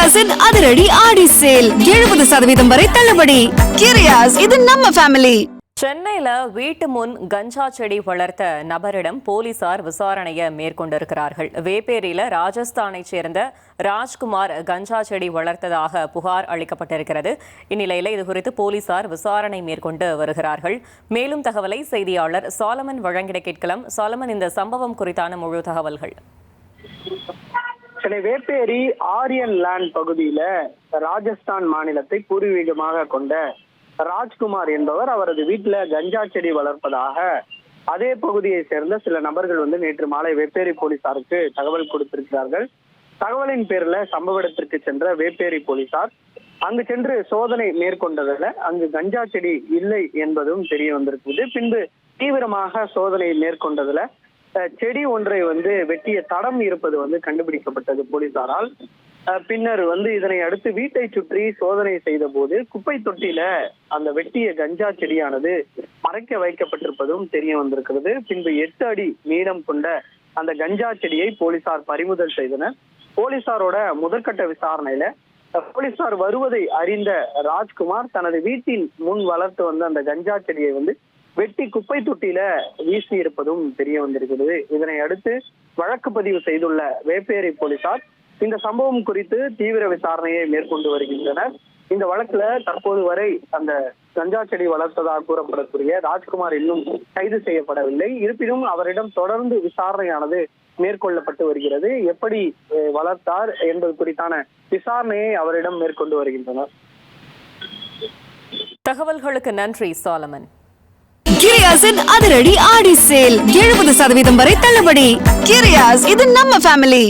கிரியாஸின் அதிரடி ஆடி சேல் 70% வரை தள்ளுபடி. கிரியாஸ், இது நம்ம ஃபேமிலி. சென்னையில வீட்டு முன் கஞ்சா செடி வளர்த்த நபரிடம் போலீசார் விசாரணையை மேற்கொண்டிருக்கிறார்கள். வேப்பேரியில ராஜஸ்தானை சேர்ந்த ராஜ்குமார் கஞ்சா செடி வளர்த்ததாக புகார் அளிக்கப்பட்டிருக்கிறது. இந்நிலையில இதுகுறித்து போலீசார் விசாரணை மேற்கொண்டு வருகிறார்கள். மேலும் தகவலை செய்தியாளர் சாலமன் வழங்கிட கேட்கலாம். சாலமன், இந்த சம்பவம் குறித்தான முழு தகவல்கள். சென்னை வேப்பேரி ஆரியன் லேண்ட் பகுதியில ராஜஸ்தான் மாநிலத்தை பூர்வீகமாக கொண்ட ராஜ்குமார் என்பவர் அவரது வீட்டுல கஞ்சா செடி வளர்ப்பதாக அதே பகுதியை சேர்ந்த சில நபர்கள் நேற்று மாலை வேப்பேரி போலீசாருக்கு தகவல் கொடுத்திருக்கிறார்கள். தகவலின் பேர்ல சம்பவ இடத்திற்கு சென்ற வேப்பேரி போலீசார் அங்கு சென்று சோதனை மேற்கொண்டதில் அங்கு கஞ்சா செடி இல்லை என்பதும் தெரிய வந்திருக்குது. பின்பு தீவிரமாக சோதனை மேற்கொண்டதுல செடி ஒன்றை வெட்டிய தடம் இருப்பது கண்டுபிடிக்கப்பட்டது போலீசாரால். பின்னர் இதனை அடுத்து வீட்டை சுற்றி சோதனை செய்த போது குப்பை தொட்டியில அந்த வெட்டிய கஞ்சா செடியானது மறைக்க வைக்கப்பட்டிருப்பதும் தெரிய வந்திருக்கிறது. பின்பு 8 அடி நீளம் கொண்ட அந்த கஞ்சா செடியை போலீசார் பறிமுதல் செய்தனர். போலீசாரோட முதற்கட்ட விசாரணையில போலீசார் வருவதை அறிந்த ராஜ்குமார் தனது வீட்டின் முன் வளர்த்து வந்த அந்த கஞ்சா செடியை வெட்டி குப்பை தொட்டியில வீசி இருப்பதும் தெரிய வந்திருக்கிறது. இதனை அடுத்து வழக்கு பதிவு செய்துள்ள வேப்பேரி போலீசார் இந்த சம்பவம் குறித்து தீவிர விசாரணையை மேற்கொண்டு வருகின்றனர். இந்த வழக்குல தற்போது வரை அந்த கஞ்சா செடி வளர்த்ததாக கூறப்படக்கூடிய ராஜ்குமார் இன்னும் கைது செய்யப்படவில்லை. இருப்பினும் அவரிடம் தொடர்ந்து விசாரணையானது மேற்கொள்ளப்பட்டு வருகிறது. எப்படி வளர்த்தார் என்பது குறித்தான விசாரணையை அவரிடம் மேற்கொண்டு வருகின்றனர். தகவல்களுக்கு நன்றி சாலமன். கிரியாஸின் அதிரடி ஆடி சேல் 70% வரை தள்ளுபடி. கிரியாஸ், இது நம்ம ஃபேமிலி.